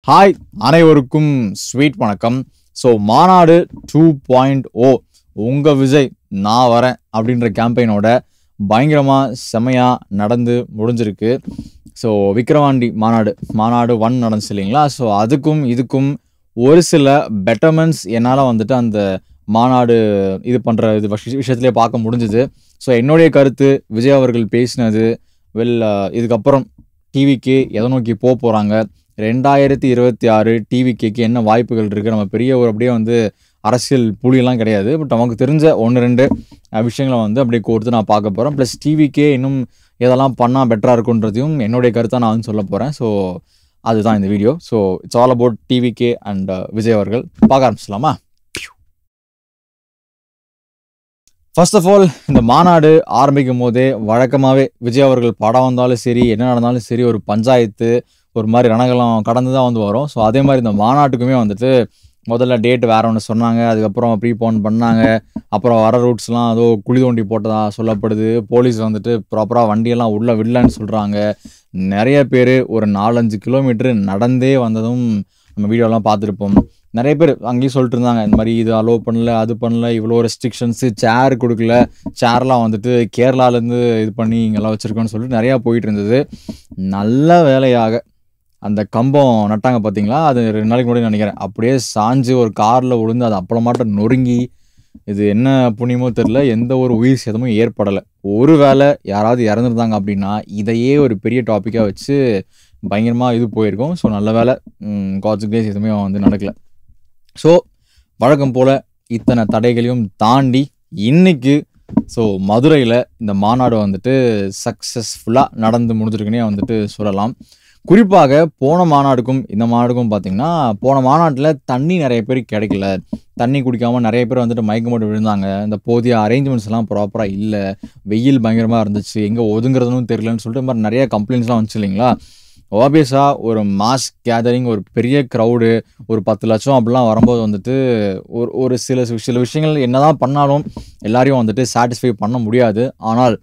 Hi அனைவருக்கும் sweet வணக்கம். So மாநாடு 2.0 உங்கள் விஜய் நான் வரேன் அப்படின்ற கேம்பெயினோட பயங்கரமாக செமையாக நடந்து முடிஞ்சிருக்கு. ஸோ விக்கிரவாண்டி மாநாடு 1 நடந்துச்சு இல்லைங்களா? ஸோ அதுக்கும் இதுக்கும் ஒரு சில பெட்டர்மெண்ட்ஸ் என்னால் வந்துட்டு அந்த மாநாடு இது பண்ணுற விஷயத்துலேயே பார்க்க முடிஞ்சுது. ஸோ என்னுடைய கருத்து விஜய் அவர்கள் பேசினது இதுக்கப்புறம் டிவிக்கு எதை நோக்கி போகிறாங்க, 2026 டிவிக்கு என்ன வாய்ப்புகள் இருக்குது. நம்ம பெரிய ஒரு அப்படியே வந்து அரசியல் புலியெல்லாம் கிடையாது. பட் நமக்கு தெரிஞ்ச 1-2 விஷயங்களை வந்து அப்படியே கோர்த்து நான் பார்க்க போகிறேன். ப்ளஸ் டிவிக்கே இன்னும் எதெல்லாம் பண்ணால் பெட்டராக இருக்குன்றதையும் என்னுடைய கருத்தாக நான் வந்து சொல்ல போகிறேன். ஸோ அதுதான் இந்த video. So it's all about TVK and Vijay அவர்கள். பார்க்க ஆரம்பிச்சிடலாமா? ஃபர்ஸ்ட் ஆஃப் ஆல், இந்த மாநாடு ஆரம்பிக்கும் போதே வழக்கமாகவே விஜய் அவர்கள் படம் வந்தாலும் சரி, என்ன நடந்தாலும் சரி, ஒரு பஞ்சாயத்து ஒரு மாதிரி ரணகலம் கடந்து தான் வந்து வரும். ஸோ அதே மாதிரி இந்த மாநாட்டுக்குமே வந்துட்டு முதல்ல டேட் வேறு ஒன்று சொன்னாங்க, அதுக்கப்புறம் ப்ரீபோன் பண்ணாங்க, அப்புறம் வர ரூட்ஸ்லாம் ஏதோ குழி தோண்டி போட்டதா சொல்லப்படுது. போலீஸ் வந்துட்டு ப்ராப்பராக வண்டியெல்லாம் உள்ளே விடலன்னு சொல்கிறாங்க. நிறைய பேர் ஒரு 4-5 கிலோமீட்டர் நடந்தே வந்ததும் நம்ம வீடியோலாம் பார்த்துருப்போம். நிறைய பேர் அங்கேயும் சொல்லிட்டு இருந்தாங்க, இந்த மாதிரி இது அலோவ் பண்ணல, அது பண்ணல, இவ்வளோ ரெஸ்ட்ரிக்ஷன்ஸு, சேர் கொடுக்கல, சேர்லாம் வந்துட்டு கேரளாலேருந்து இது பண்ணி இங்கெல்லாம் வச்சுருக்கோன்னு சொல்லிட்டு நிறையா போயிட்டு இருந்தது. நல்ல வேலையாக அந்த கம்பம் நட்டாங்க பார்த்தீங்களா, அது 2 நாளைக்கு முன்னாடி நினைக்கிறேன், அப்படியே சாஞ்சு ஒரு காரில் விழுந்து அது அப்பளமாட்டம் நொறுங்கி, இது என்ன புண்ணியமோ தெரில, எந்த ஒரு உயிர் சேதமும் ஏற்படலை. ஒரு வேளை யாராவது இறந்துருந்தாங்க அப்படின்னா இதையே ஒரு பெரிய டாப்பிக்காக வச்சு பயங்கரமாக இது போயிருக்கும். ஸோ நல்ல வேலை காட்ஸ் கிரேஸ் எதுவுமே வந்து நடக்கலை. ஸோ வழக்கம் போல் இத்தனை தடைகளையும் தாண்டி இன்னைக்கு ஸோ மதுரையில் இந்த மாநாடு வந்துட்டு சக்ஸஸ்ஃபுல்லாக நடந்து முடிஞ்சிருக்குன்னே வந்துட்டு சொல்லலாம். குறிப்பாக போன மாநாடுக்கும் இந்த மாநாடுக்கும் பார்த்திங்கன்னா, போன மாநாட்டில் தண்ணி நிறைய பேர் கிடைக்கல, தண்ணி குடிக்காமல் நிறைய பேர் வந்துட்டு மயக்கம் போட்டு விழுந்தாங்க. இந்த போதிய அரேஞ்ச்மெண்ட்ஸ் எல்லாம் ப்ராப்பராக இல்லை, வெயில் பயங்கரமாக இருந்துச்சு, எங்கே ஒதுங்கிறதுன்னு தெரியலன்னு சொல்லிட்டு இந்த மாதிரி நிறைய கம்ப்ளைண்ட்ஸ்லாம் வந்துச்சு இல்லைங்களா? ஆப்வியஸாக ஒரு மாஸ் கேதரிங், ஒரு பெரிய க்ரௌடு, ஒரு 10 லட்சம் அப்படிலாம் வரும்போது வந்துட்டு ஒரு சில விஷயங்கள் என்ன தான் பண்ணாலும் எல்லாரையும் வந்துட்டு சாட்டிஸ்ஃபை பண்ண முடியாது. ஆனால்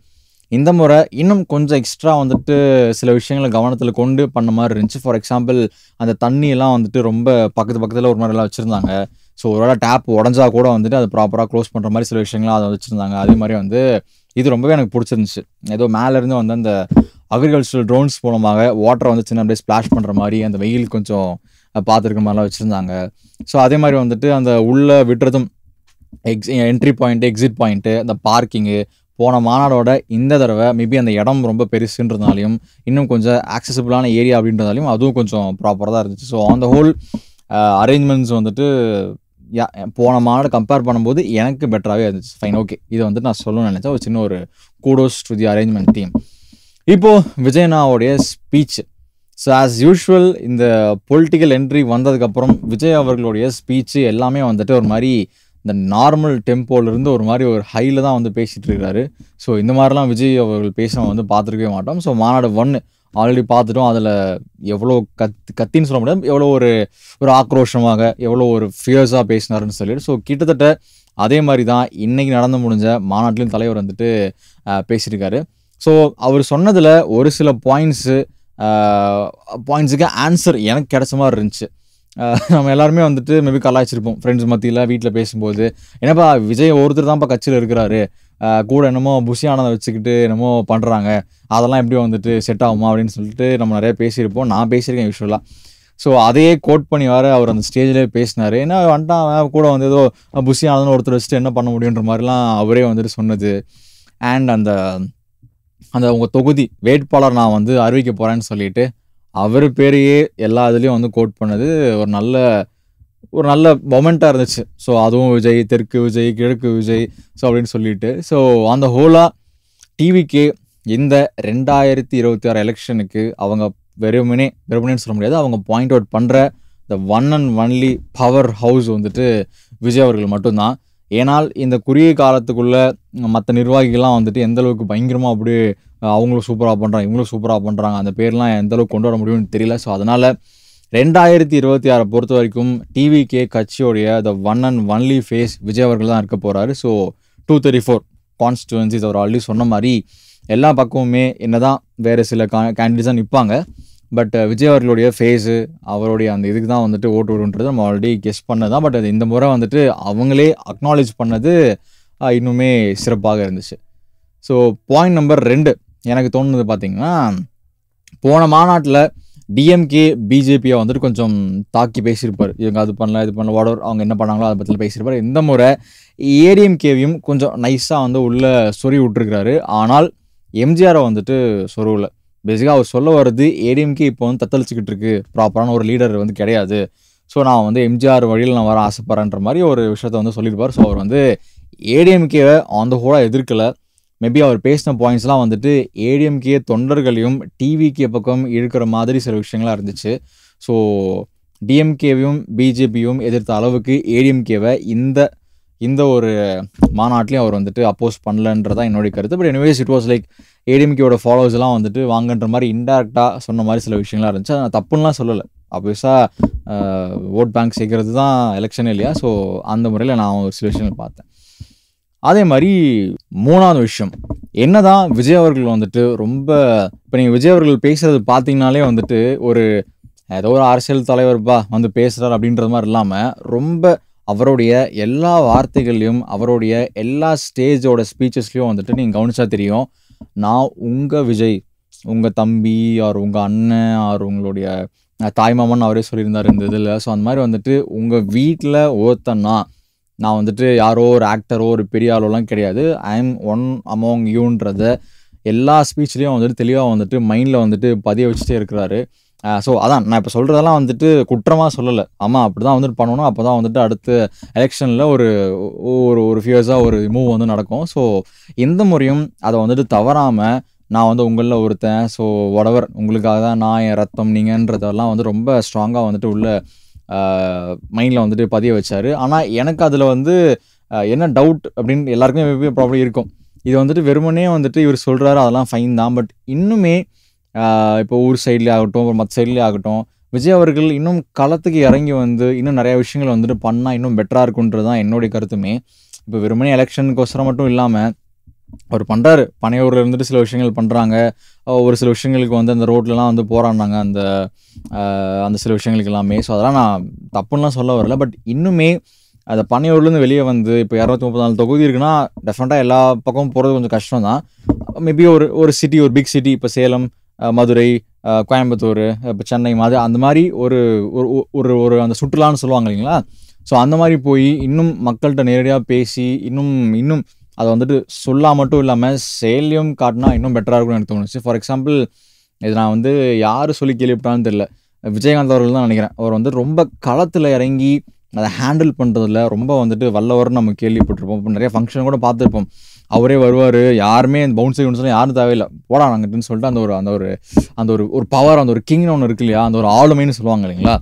இந்த முறை இன்னும் கொஞ்சம் எக்ஸ்ட்ரா வந்துட்டு சில விஷயங்களை கவனத்தில் கொண்டு பண்ண மாதிரி இருந்துச்சு. ஃபார் எக்ஸாம்பிள், அந்த தண்ணியெல்லாம் வந்துட்டு ரொம்ப பக்கத்தில் ஒரு மாதிரிலாம் வச்சுருந்தாங்க. ஸோ ஒரு வேளை டேப் உடஞ்சா கூட வந்துட்டு அதை ப்ராப்பராக க்ளோஸ் பண்ணுற மாதிரி சில விஷயங்கள்லாம் அதை வச்சுருந்தாங்க. அதே மாதிரி வந்து இது ரொம்பவே எனக்கு பிடிச்சிருந்துச்சு. ஏதோ மேலேருந்து வந்து அந்த அக்ரிகல்ச்சரல் ட்ரோன்ஸ் மூலமாக வாட்டரை வந்து சின்ன அப்படியே ஸ்ப்ளாஷ் பண்ணுற மாதிரி, அந்த வெயில் கொஞ்சம் பார்த்துருக்க மாதிரிலாம் வச்சுருந்தாங்க. ஸோ அதே மாதிரி வந்துட்டு அந்த உள்ளே விட்டுறதும் என்ட்ரி பாயிண்ட்டு, எக்ஸிட் பாயிண்ட்டு, அந்த பார்க்கிங்கு, போன மாநாடோட இந்த தடவை மேபி அந்த இடம் ரொம்ப பெருசுன்றதுனாலையும் இன்னும் கொஞ்சம் ஆக்சசிபிளான ஏரியா அப்படின்றதாலையும் அதுவும் கொஞ்சம் ப்ராப்பராக தான் இருந்துச்சு. So on the whole arrangements வந்துட்டு போன மாநாடு கம்பேர் பண்ணும்போது எனக்கு பெட்டராகவே இருந்துச்சு. ஃபைன், ஓகே, இதை வந்துட்டு நான் சொல்லணும்னு நினச்சேன். ஒரு சின்ன ஒரு kudos to the arrangement team. இப்போது விஜயனாவோடைய ஸ்பீச். ஸோ ஆஸ் யூஷுவல் இந்த பொலிட்டிக்கல் என்ட்ரி வந்ததுக்கப்புறம் விஜய் அவர்களுடைய ஸ்பீச்சு எல்லாமே வந்துட்டு ஒரு மாதிரி இந்த நார்மல் டெம்போலேருந்து ஒரு மாதிரி ஒரு ஹையில் தான் வந்து பேசிகிட்டு இருக்கிறாரு. ஸோ இந்த மாதிரிலாம் விஜய் அவர்கள் பேச வந்து பார்த்துருக்கவே மாட்டோம். ஸோ மாநாடு 1 ஆல்ரெடி பார்த்துட்டோம். அதில் எவ்வளோ கத்தின்னு சொல்ல முடியாது, எவ்வளோ ஒரு ஆக்ரோஷமாக, எவ்வளோ ஒரு ஃபியர்ஸாக பேசினாருன்னு சொல்லிட்டு. ஸோ கிட்டத்தட்ட அதே மாதிரி தான் இன்றைக்கி நடந்து முடிஞ்ச மாநாட்டிலையும் தலைவர் வந்துட்டு பேசியிருக்காரு. ஸோ அவர் சொன்னதில் ஒரு சில பாயிண்ட்ஸுக்கு ஆன்சர் எனக்கு கிடைச்ச மாதிரி இருந்துச்சு. நம்ம எல்லாருமே வந்துட்டு மேபி கலாய்ச்சிருப்போம் ஃப்ரெண்ட்ஸ் மத்தியில் வீட்டில் பேசும்போது, என்னப்பா விஜய் ஒருத்தர் தான்ப்பா கட்சியில் இருக்கிறாரு, கூட என்னமோ புஷி ஆனதை வச்சுக்கிட்டு என்னமோ பண்ணுறாங்க, அதெல்லாம் எப்படி வந்துட்டு செட் ஆகுமா அப்படின்னு சொல்லிட்டு நம்ம நிறைய பேசியிருப்போம். நான் பேசியிருக்கேன் யூஸ்வலாக. ஸோ அதையே கோட் பண்ணி வர அவர் அந்த ஸ்டேஜ்லேயே பேசினார். ஏன்னா வந்துட்டான் கூட வந்து ஏதோ புஷி ஆனதுன்னு ஒருத்தர் வச்சுட்டு என்ன பண்ண முடியுன்ற மாதிரிலாம் அவரே வந்துட்டு சொன்னது. அண்ட் அந்த உங்கள் தொகுதி வேட்பாளர் நான் வந்து அறிவிக்க போகிறேன்னு சொல்லிட்டு அவர் பேரையே எல்லா இதுலேயும் வந்து கோட் பண்ணது ஒரு நல்ல மொமெண்ட்டாக இருந்துச்சு. ஸோ அதுவும் விஜய், தெற்கு விஜய், கிழக்கு விஜய், ஸோ அப்படின்னு சொல்லிட்டு. ஸோ அந்த ஹோலாக டிவிக்கு இந்த 2026 எலெக்ஷனுக்கு அவங்க வெறுமனேன்னு சொல்ல முடியாது, அவங்க பாயிண்ட் அவுட் பண்ணுற இந்த one and only power house வந்துட்டு விஜய் அவர்கள் மட்டும்தான். ஏன்னால் இந்த குறுகிய காலத்துக்குள்ளே மற்ற நிர்வாகிகள்லாம் வந்துட்டு எந்தளவுக்கு பயங்கரமாக அப்படியே அவங்களும் சூப்பராக பண்ணுறாங்க, இவங்களும் சூப்பராக பண்ணுறாங்க, அந்த பேர்லாம் எந்தளவுக்கு கொண்டு வர முடியும்னு தெரியல. ஸோ அதனால் 2026 பொறுத்த வரைக்கும் டிவிகே கட்சியோடைய the one and only face Vijay அவர்கள் தான் இருக்க போகிறாரு. ஸோ 234 கான்ஸ்டிடுவன்சிஸ் அவர் ஆல்ரெடி சொன்ன மாதிரி எல்லா பக்கமுமே என்ன தான் வேறு சில கேண்டிடேட்ஸாக நிற்பாங்க, பட் விஜய் அவர்களுடைய ஃபேஸு, அவருடைய அந்த இதுக்கு தான் வந்துட்டு ஓட்டு விடுன்றது நம்ம ஆல்ரெடி கெஸ் பண்ணது தான். பட் அது இந்த முறை வந்துட்டு அவங்களே அக்னாலேஜ் பண்ணது இன்னுமே சிறப்பாக இருந்துச்சு. ஸோ பாயிண்ட் நம்பர் 2 எனக்கு தோணுது பார்த்தீங்கன்னா, போன மாநாட்டில் டிஎம்கே பிஜேபியை வந்துட்டு கொஞ்சம் தாக்கி பேசியிருப்பார். இவங்க அது பண்ணல இது பண்ணல வாடவர் அவங்க என்ன பண்ணாங்களோ அதை பற்றி பேசியிருப்பார். இந்த முறை ஏடிஎம்கேவையும் கொஞ்சம் நைஸாக வந்து உள்ளே சொறி விட்டுருக்கிறாரு. ஆனால் எம்ஜிஆரை வந்துட்டு சொருவில் பேசிக்காக அவர் சொல்ல வர்றது, ஏடிஎம்கே இப்போ வந்து தத்தளிச்சுக்கிட்டு இருக்கு, ப்ராப்பரான ஒரு லீடர் வந்து கிடையாது, ஸோ நான் வந்து எம்ஜிஆர் வழியில் நான் வர ஆசைப்பட்றேன்ற மாதிரி ஒரு விஷயத்த வந்து சொல்லியிருப்பார். ஸோ அவர் வந்து ஏடிஎம்கேவை ஆன் த ஹோலாக எதிர்க்கலை. மேபி அவர் பேசின பாயிண்ட்ஸ்லாம் வந்துட்டு ஏடிஎம்கே தொண்டர்களையும் டிவிகே பக்கம் இழுக்கிற மாதிரி சில விஷயங்களாக இருந்துச்சு. ஸோ டிஎம்கேவையும் பிஜேபியும் எதிர்த்த அளவுக்கு ஏடிஎம்கேவை இந்த ஒரு மாநாட்டிலையும் அவர் வந்துட்டு அப்போஸ் பண்ணலன்றதான் என்னுடைய கருத்து. But anyways it was like ஏடிஎம்கேவோட ஃபாலோவர்ஸ் எல்லாம் வந்துட்டு வாங்கன்ற மாதிரி இன்டெரக்டாக சொன்ன மாதிரி சில விஷயங்களாக இருந்துச்சு. நான் தப்புன்னெலாம் சொல்லலை, ஆப்வியஸாக ஓட் பேங்க் சேர்க்கறது தான் எலெக்ஷன் இல்லையா. ஸோ அந்த முறையில் நான் ஒரு சில விஷயங்கள் பார்த்தேன். அதே மாதிரி 3வது விஷயம், என்னதான் விஜய் அவர்கள் வந்துட்டு ரொம்ப இப்போ நீங்கள் விஜய் அவர்கள் பேசுறது பார்த்தீங்கனாலே வந்துட்டு ஒரு ஏதோ ஒரு அரசியல் தலைவர்ப்பா வந்து பேசுகிறார் அப்படின்றது மாதிரி இல்லாமல், ரொம்ப அவருடைய எல்லா வார்த்தைகள்லையும் அவருடைய எல்லா ஸ்டேஜோட ஸ்பீச்சஸ்லையும் வந்துட்டு நீங்கள் கவனிச்சா தெரியும், நான் உங்கள் விஜய், உங்கள் தம்பி ஆர் உங்கள் அண்ணன் ஆர் உங்களுடைய தாய்மாமன் அவரே சொல்லியிருந்தார் இந்த இதில். ஸோ அந்த மாதிரி வந்துட்டு உங்கள் வீட்டில் ஒருத்தன்னா நான் வந்துட்டு யாரோ ஒரு ஆக்டரோ ஒரு பெரிய ஆளோலாம் கிடையாது, ஐ எம் ஒன் அமோங் யூன்றத எல்லா ஸ்பீச்லேயும் வந்துட்டு தெளிவாக வந்துட்டு மைண்டில் வந்துட்டு பதிய வச்சுட்டே இருக்கிறாரு. ஸோ அதான் நான் இப்போ சொல்கிறதெல்லாம் வந்துட்டு குற்றமாக சொல்லலை, ஆமாம் அப்படி தான் வந்துட்டு பண்ணணும், அப்போ தான் வந்துட்டு அடுத்த எலெக்ஷனில் ஒரு ஒரு ஃபியூஸாக ஒரு மூவ் வந்து நடக்கும். ஸோ எந்த முறையும் அதை வந்துட்டு தவறாமல் நான் வந்து உங்களில் ஒருத்தன், ஸோ whatever உங்களுக்காக தான் நான் என் ரத்தம் நீங்கன்றதெல்லாம் வந்து ரொம்ப ஸ்ட்ராங்காக வந்துட்டு உள்ள மைண்டில் வந்துட்டு பதிய வச்சார். ஆனால் எனக்கு அதில் வந்து என்ன டவுட் அப்படின்னு எல்லாருக்குமே ப்ராப்ளம் இருக்கும். இது வந்துட்டு வெறுமனே வந்துட்டு இவர் சொல்கிறாரு அதெல்லாம் ஃபைன் தான், பட் இன்னுமே இப்போ ஊர் சைட்லேயே ஆகட்டும் மற்ற சைட்லேயே ஆகட்டும் விஜய் அவர்கள் இன்னும் களத்துக்கு இறங்கி வந்து இன்னும் நிறையா விஷயங்கள் வந்துட்டு பண்ணால் இன்னும் பெட்டராக இருக்குன்றது தான் என்னுடைய கருத்துமே. இப்போ வெறுமனே எலெக்ஷனுக்கோசரம் மட்டும் இல்லாமல் அவர் பண்ணுறாரு, பனையூரில் இருந்துட்டு சில விஷயங்கள் பண்ணுறாங்க, ஒரு சில விஷயங்களுக்கு வந்து அந்த ரோட்லலாம் வந்து போராடினாங்க அந்த சில விஷயங்களுக்கு எல்லாமே. ஸோ அதெல்லாம் நான் தப்புன்னெலாம் சொல்ல வரல, பட் இன்னுமே அந்த பனையூர்லேருந்து வெளியே வந்து இப்போ 234 தொகுதி இருக்குன்னா டெஃபினட்டாக எல்லா பக்கமும் போகிறது கொஞ்சம் கஷ்டம் தான். மேபி ஒரு சிட்டி, ஒரு பிக் சிட்டி, இப்போ சேலம், மதுரை, கோயம்புத்தூர், இப்போ சென்னை மாதிரி அந்த மாதிரி ஒரு ஒரு அந்த சுற்றுலான்னு சொல்லுவாங்க இல்லைங்களா. ஸோ அந்த மாதிரி போய் இன்னும் மக்கள்கிட்ட நேரடியாக பேசி இன்னும் அதை வந்துட்டு சொல்லா மட்டும் இல்லாமல் செயலியும் காட்டினா இன்னும் பெட்டராக இருக்கும்னு எனக்கு தோணுச்சு. ஃபார் எக்ஸாம்பிள் இது நான் வந்து யார் சொல்லி கேள்விப்பட்டான்னு தெரியல, விஜயகாந்த் அவர்கள் தான் நினைக்கிறேன். அவர் வந்து ரொம்ப களத்தில் இறங்கி அதை ஹேண்டில் பண்ணுறதுல ரொம்ப வந்துட்டு வல்லவர்னு நம்ம கேள்விப்பட்டிருப்போம். இப்போ நிறைய ஃபங்க்ஷன் கூட பார்த்துருப்போம், அவரே வருவார், யாருமே இந்த பவுன்ஸ் யாரும் தேவையில்லை போடா நாங்கட்டுன்னு சொல்லிட்டு அந்த ஒரு பவர், அந்த ஒரு கிங்னு ஒன்று இருக்கு இல்லையா, அந்த ஒரு ஆளுமைன்னு சொல்லுவாங்க இல்லைங்களா.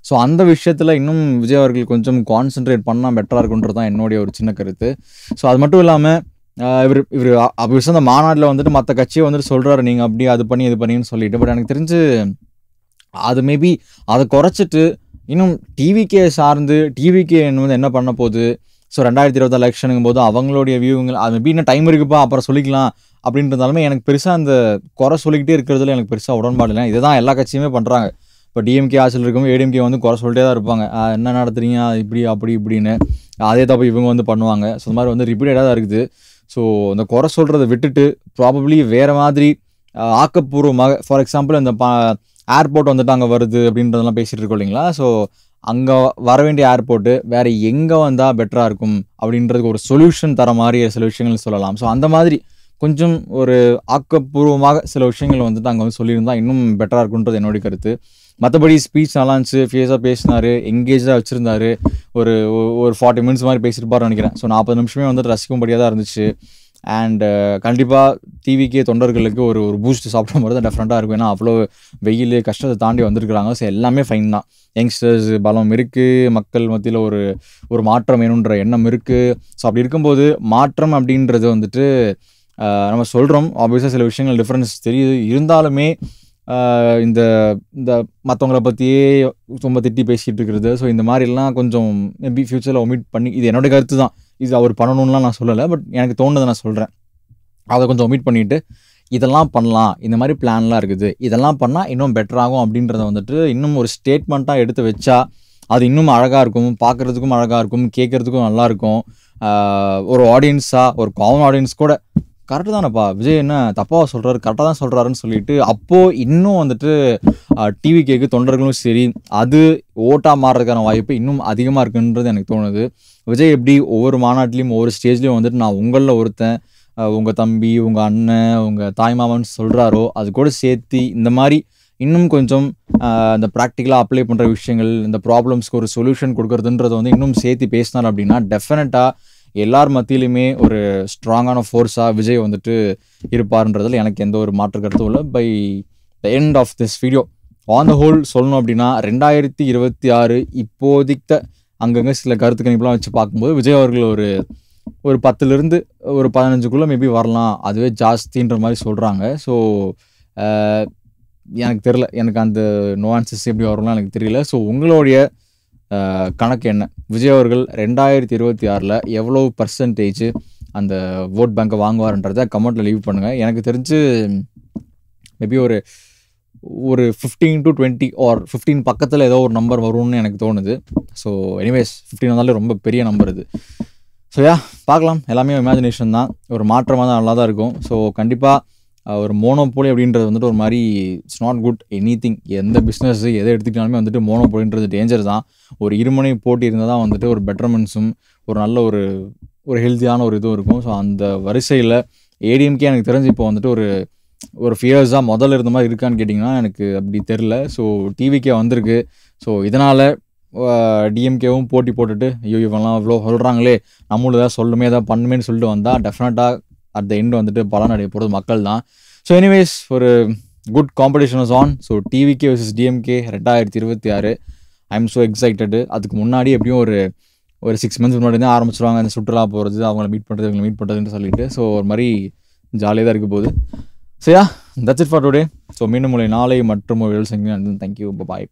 ஸோ அந்த விஷயத்தில் இன்னும் விஜய் அவர்கள் கொஞ்சம் கான்சென்ட்ரேட் பண்ணால் பெட்டராக இருக்குன்றது தான் என்னுடைய ஒரு சின்ன கருத்து. ஸோ அது மட்டும் இல்லாமல் இவர் அப்படி அந்த மாநாட்டில் வந்துட்டு மற்ற கட்சியை வந்துட்டு சொல்கிறாரு நீங்கள் அப்படி அது பண்ணி இது பண்ணின்னு சொல்லிட்டு, பட் எனக்கு தெரிஞ்சு அது மேபி அதை குறைச்சிட்டு இன்னும் டிவிகே சார்ந்து டிவிகே வந்து என்ன பண்ண போகுது, ஸோ 2024 எலெக்ஷனுங்கும் போது அவங்களுடைய வியூங்கள் அது மேபி இன்னும் டைம் இருக்குப்பா அப்புறம் சொல்லிக்கலாம் அப்படின்றதாலுமே எனக்கு பெருசாக அந்த குறை சொல்லிக்கிட்டே இருக்கிறதுல எனக்கு பெருசாக உடன்பாடு இல்லை. இதை தான் எல்லா கட்சியுமே பண்ணுறாங்க. இப்போ டிஎம்கே ஆட்சியில் இருக்கும், ஏடிஎம்கே வந்து குறை சொல்லிட்டே தான் இருப்பாங்க, என்ன நடத்துறீங்க இப்படி அப்படி இப்படின்னு, அதே தப்பு இவங்க வந்து பண்ணுவாங்க. ஸோ இந்த மாதிரி வந்து ரிப்பீட்டடாக தான் இருக்குது. ஸோ இந்த குறை சொல்கிறத விட்டுட்டு ப்ராபப்ளி வேறு மாதிரி ஆக்கப்பூர்வமாக, ஃபார் எக்ஸாம்பிள் இந்த ஏர்போர்ட் வந்துட்டு அங்கே வருது அப்படின்றதெல்லாம் பேசிகிட்டு இருக்கோம் இல்லைங்களா. ஸோ அங்கே வர வேண்டிய ஏர்போர்ட்டு வேறு எங்கே வந்தால் பெட்டராக இருக்கும் அப்படின்றதுக்கு ஒரு சொல்யூஷன் தர மாதிரி சில விஷயங்கள் சொல்லலாம். ஸோ அந்த மாதிரி கொஞ்சம் ஒரு ஆக்கப்பூர்வமாக சில விஷயங்கள் வந்துட்டு அங்கே வந்து சொல்லியிருந்தா இன்னும் பெட்டராக இருக்குன்றது என்னுடைய கருத்து. மற்றபடி ஸ்பீச் நல்லா இருந்துச்சு, ஃபேஸாக பேசினார், எங்கேஜாக வச்சுருந்தாரு, ஒரு 40 மினிட்ஸ் மாதிரி பேசியிருப்பார்னு நினைக்கிறேன். ஸோ 40 நிமிஷமே வந்துட்டு ரசிக்கும்படியாக தான் இருந்துச்சு. அண்ட் கண்டிப்பாக டிவிக்கே தொண்டர்களுக்கு ஒரு பூஸ்ட் சாப்பிட்ற மாதிரி தான் டெஃபரெண்ட்டாக இருக்கும். ஏன்னா அவ்வளோ வெயில் கஷ்டத்தை தாண்டி வந்திருக்கிறாங்க. ஸோ எல்லாமே ஃபைன் தான், யங்ஸ்டர்ஸ் பலம் இருக்குது, மக்கள் மத்தியில் ஒரு மாற்றம் வேணுன்ற எண்ணம் இருக்குது. ஸோ அப்படி இருக்கும்போது மாற்றம் அப்படின்றது வந்துட்டு நம்ம சொல்கிறோம், ஆப்வியஸாக சில விஷயங்கள் டிஃப்ரென்ஸ் தெரியுது, இருந்தாலுமே இந்த இந்த மற்றவங்கள பற்றியே ரொம்ப திட்டி பேசிகிட்டு இருக்கிறது, ஸோ இந்த மாதிரிலாம் கொஞ்சம் மேபி ஃப்யூச்சரில் ஒமிட் பண்ணி, இது என்னோடய கருத்து தான், இது அவர் பண்ணணும்லாம் நான் சொல்லலை, பட் எனக்கு தோணுதை நான் சொல்கிறேன், அதை கொஞ்சம் ஒமிட் பண்ணிவிட்டு இதெல்லாம் பண்ணலாம், இந்த மாதிரி பிளான்லாம் இருக்குது, இதெல்லாம் பண்ணால் இன்னும் பெட்டராகும் அப்படின்றத வந்துட்டு இன்னும் ஒரு ஸ்டேட்மெண்ட்டாக எடுத்து வச்சா அது இன்னும் அழகாக இருக்கும், பார்க்குறதுக்கும் அழகாக இருக்கும், கேட்குறதுக்கும் நல்லாயிருக்கும். ஒரு ஆடியன்ஸாக, ஒரு காமன் ஆடியன்ஸ் கூட கரெக்டு தானேப்பா விஜய் என்ன தப்பாக சொல்கிறாரு, கரெக்டாக தான் சொல்கிறாருன்னு சொல்லிட்டு அப்போது இன்னும் வந்துட்டு டிவி கேக்கு தொண்டர்களும் சரி அது ஓட்டாக மாறுறதுக்கான வாய்ப்பு இன்னும் அதிகமாக இருக்குன்றது எனக்கு தோணுது. விஜய் எப்படி ஒவ்வொரு மாநாட்டிலையும் ஒவ்வொரு ஸ்டேஜ்லேயும் வந்துட்டு நான் உங்களில் ஒருத்தன், உங்கள் தம்பி, உங்கள் அண்ணன், உங்கள் தாய்மாமன்னு சொல்கிறாரோ அது கூட சேர்த்து இந்த மாதிரி இன்னும் கொஞ்சம் இந்த ப்ராக்டிக்கலாக அப்ளை பண்ணுற விஷயங்கள், இந்த ப்ராப்ளம்ஸ்க்கு ஒரு சொல்யூஷன் கொடுக்குறதுன்றதை வந்து இன்னும் சேர்த்து பேசினார் அப்படின்னா டெஃபினட்டாக எல்லார் மத்தியிலுமே ஒரு ஸ்ட்ராங்கான ஃபோர்ஸாக விஜய் வந்துட்டு இருப்பார்ன்றதில் எனக்கு எந்த ஒரு மாற்று கருத்தும் இல்லை. By the end of this video on the whole சொல்லணும் அப்படின்னா 2026 இப்போதைக்கு அங்கங்கே சில கருத்து கணிப்புலாம் வச்சு பார்க்கும்போது விஜய் அவர்கள் ஒரு 10லேருந்து ஒரு 15க்குள்ளே மேபி வரலாம், அதுவே ஜாஸ்தின்ற மாதிரி சொல்கிறாங்க. ஸோ எனக்கு தெரில, எனக்கு அந்த நுவான்சஸ் எப்படி வரும்லாம் எனக்கு தெரியல. ஸோ உங்களுடைய கணக்கு என்ன? விஜய் அவர்கள் 2026 எவ்வளோ பர்சன்டேஜ் அந்த ஓட் பேங்கை வாங்குவார்ன்றதை கமெண்ட்டில் லீவ் பண்ணுங்கள். எனக்கு தெரிஞ்சு மேபி ஒரு 15 to 20 ஆர் 15 பக்கத்தில் ஏதோ ஒரு நம்பர் வரும்னு எனக்கு தோணுது. ஸோ எனிவேஸ் 15 வந்தாலே ரொம்ப பெரிய நம்பர் இது. ஸோ பார்க்கலாம், எல்லாமே இமேஜினேஷன் தான், ஒரு மாற்றமாக தான் நல்லா தான் இருக்கும். ஸோ கண்டிப்பாக ஒரு மோனோபோலி அப்படின்றது வந்துட்டு ஒரு மாதிரி இட்ஸ் நாட் குட் எனிதிங். எந்த பிஸ்னஸ் எதை எடுத்துக்கிட்டாலுமே வந்துட்டு மோனோபோலின்றது டேஞ்சர் தான். ஒரு இருமுனை போட்டி இருந்தால் தான் வந்துட்டு ஒரு பெட்டர்மெண்ட்ஸும் ஒரு நல்ல ஒரு ஹெல்த்தியான ஒரு இதுவும் இருக்கும். ஸோ அந்த வரிசையில் ஏடிஎம்கே எனக்கு தெரிஞ்சு இப்போ வந்துட்டு ஒரு ஃபியர்ஸாக முதல்ல இருந்த மாதிரி இருக்கான்னு கேட்டிங்கன்னா எனக்கு அப்படி தெரில. ஸோ டிவிக்கே வந்திருக்கு. ஸோ இதனால் டிஎம்கேவும் போட்டி போட்டுட்டு ஐயோ இவெல்லாம் இவ்வளோ சொல்கிறாங்களே, நம்மளும் ஏதாவது சொல்லுமே ஏதாவது பண்ணுமேன்னு சொல்லிட்டு வந்தால் டெஃபினட்டாக அட் த எண்ட் வந்துட்டு பலன் அடைய போகிறது மக்கள் தான். ஸோ எனிவேஸ் ஒரு good competition is on. So TVK vs DMK 2026 I am so excited. அதுக்கு முன்னாடி எப்படியும் ஒரு 6 months முன்னாடி தான் ஆரம்பிச்சிருவாங்க அந்த சுற்றுலா போகிறது, அவங்கள மீட் பண்ணுறது, இவங்களை மீட் பண்ணுறதுன்னு சொல்லிட்டு. ஸோ ஒரு மாதிரி ஜாலியாக தான் இருக்க போகுது. So that's it for today. So மீண்டும் நாளை மற்றும் ஒரு தேங்க்யூ, பாய்.